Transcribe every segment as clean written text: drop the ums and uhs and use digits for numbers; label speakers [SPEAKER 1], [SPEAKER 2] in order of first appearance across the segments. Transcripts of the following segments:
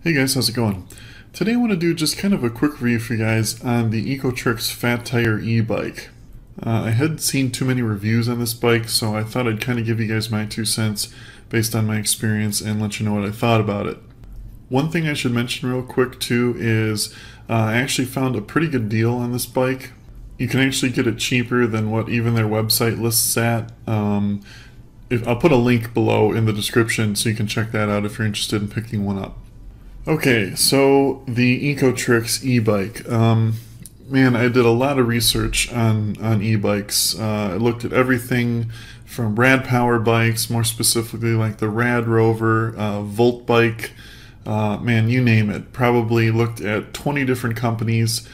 [SPEAKER 1] Hey guys, how's it going? Today I want to do just kind of a quick review for you guys on the ECOTRIC's Fat Tire e-bike. I hadn't seen too many reviews on this bike, so I thought I'd kind of give you guys my 2 cents based on my experience and let you know what I thought about it. One thing I should mention real quick too is I actually found a pretty good deal on this bike. You can actually get it cheaper than what even their website lists at. I'll put a link below in the description so you can check that out if you're interested in picking one up. Okay, so the ECOTRIC's e-bike. Man, I did a lot of research on e-bikes. I looked at everything from rad power bikes, more specifically like the Rad Rover, Volt bike, man, you name it. Probably looked at 20 different companies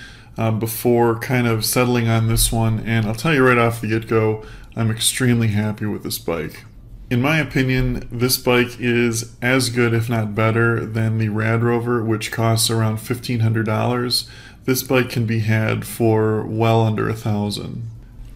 [SPEAKER 1] before kind of settling on this one, and I'll tell you right off the get-go, I'm extremely happy with this bike. In my opinion, this bike is as good, if not better, than the Rad Rover, which costs around $1,500. This bike can be had for well under $1,000.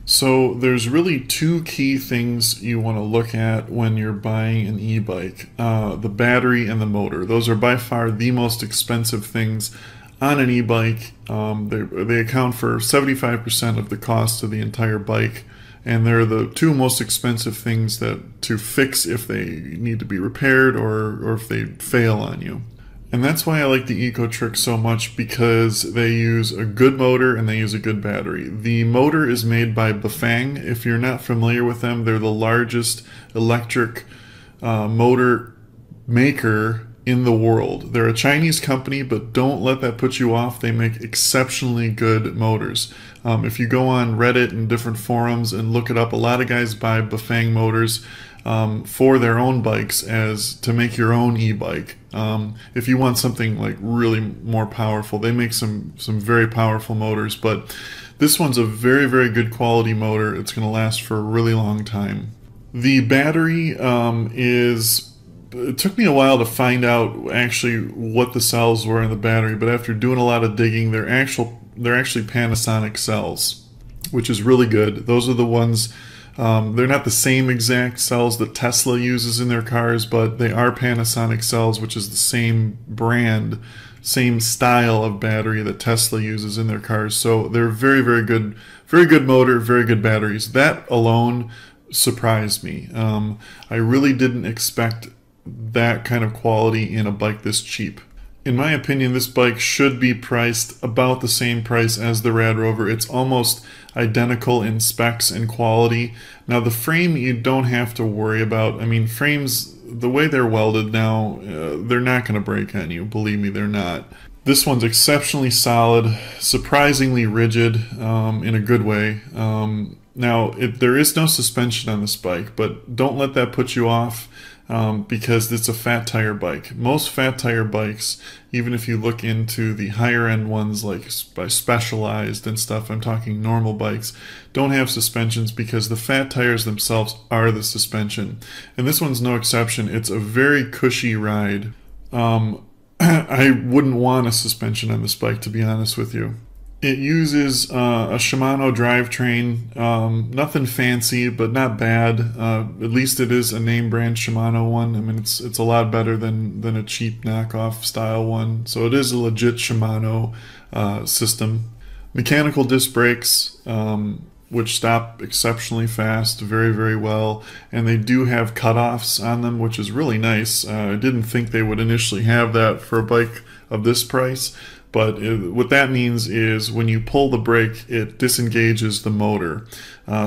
[SPEAKER 1] So there's really two key things you want to look at when you're buying an e-bike. The battery and the motor. Those are by far the most expensive things on an e-bike. They account for 75% of the cost of the entire bike. And they're the two most expensive things to fix if they need to be repaired or if they fail on you. And that's why I like the ECOTRIC so much, because they use a good motor and they use a good battery. The motor is made by Bafang. If you're not familiar with them, they're the largest electric motor maker in the world. They're a Chinese company, but don't let that put you off. They make exceptionally good motors. If you go on Reddit and different forums and look it up, a lot of guys buy Bafang motors for their own bikes as to make your own e-bike. If you want something like really more powerful, they make some very powerful motors, but this one's a very, very good quality motor. It's going to last for a really long time. The battery it took me a while to find out actually what the cells were in the battery, but after doing a lot of digging, they're actually Panasonic cells, which is really good. Those are the ones, they're not the same exact cells that Tesla uses in their cars, but they are Panasonic cells, which is the same brand, same style of battery that Tesla uses in their cars. So they're very, very good motor, very good batteries. That alone surprised me. I really didn't expect that kind of quality in a bike this cheap. In my opinion, this bike should be priced about the same price as the Rad Rover. It's almost identical in specs and quality. Now the frame you don't have to worry about. I mean, frames, the way they're welded now, they're not going to break on you. Believe me, they're not. This one's exceptionally solid, surprisingly rigid in a good way. Now, there is no suspension on this bike, but don't let that put you off. Because it's a fat tire bike. Most fat tire bikes, even if you look into the higher end ones like by Specialized and stuff, I'm talking normal bikes, don't have suspensions because the fat tires themselves are the suspension. And this one's no exception. It's a very cushy ride. I wouldn't want a suspension on this bike, to be honest with you. It uses a Shimano drivetrain, nothing fancy, but not bad. At least it is a name brand Shimano one. I mean, it's a lot better than a cheap knockoff style one. So it is a legit Shimano system. Mechanical disc brakes, which stop exceptionally fast, very, very well. And they do have cutoffs on them, which is really nice. I didn't think they would initially have that for a bike of this price. But what that means is when you pull the brake, it disengages the motor.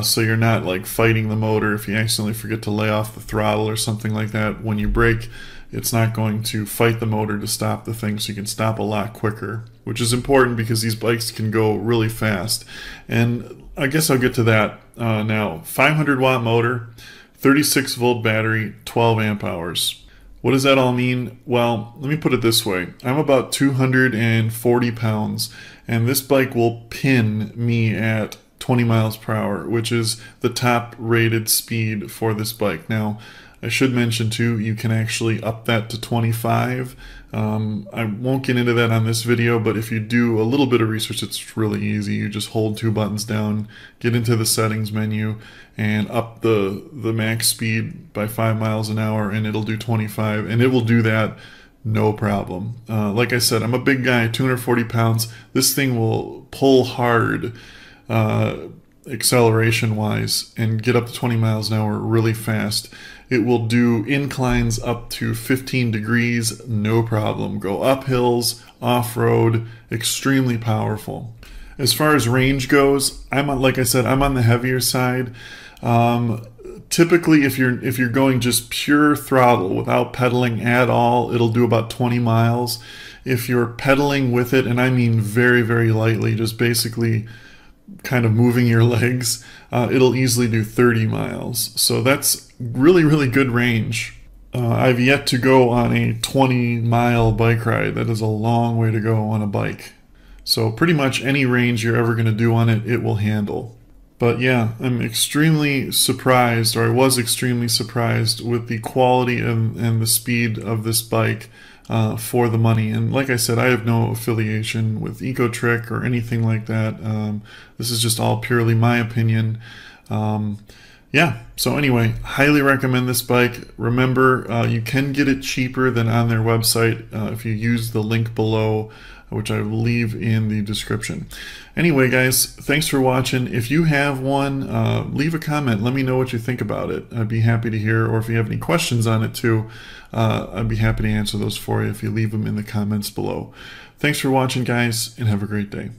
[SPEAKER 1] So you're not like fighting the motor if you accidentally forget to lay off the throttle or something like that. When you brake, it's not going to fight the motor to stop the thing, so you can stop a lot quicker, which is important because these bikes can go really fast. And I guess I'll get to that now. 500 watt motor, 36 volt battery, 12 amp hours. What does that all mean? Well, let me put it this way. I'm about 240 pounds, and this bike will pin me at 20 miles per hour, which is the top rated speed for this bike. Now, I should mention too, you can actually up that to 25. I won't get into that on this video, but if you do a little bit of research, it's really easy. You just hold two buttons down, get into the settings menu, and up the max speed by 5 miles an hour, and it'll do 25. And it will do that no problem. Like I said, I'm a big guy, 240 pounds. This thing will pull hard acceleration wise and get up to 20 miles an hour really fast. It will do inclines up to 15 degrees, no problem. Go up hills, off-road, extremely powerful. As far as range goes, like I said, I'm on the heavier side. Typically, if you're going just pure throttle without pedaling at all, it'll do about 20 miles. If you're pedaling with it, and I mean very, very lightly, just basically kind of moving your legs, it'll easily do 30 miles. So that's really, really good range. I've yet to go on a 20-mile bike ride. That is a long way to go on a bike. So pretty much any range you're ever going to do on it, it will handle. But yeah, I'm extremely surprised, or I was extremely surprised with the quality and the speed of this bike for the money. And like I said, I have no affiliation with ECOTRIC or anything like that. This is just all purely my opinion. Yeah, so anyway, highly recommend this bike. Remember, you can get it cheaper than on their website if you use the link below, which I will leave in the description. Anyway, guys, thanks for watching. If you have one, leave a comment. Let me know what you think about it. I'd be happy to hear, or if you have any questions on it too, I'd be happy to answer those for you if you leave them in the comments below. Thanks for watching, guys, and have a great day.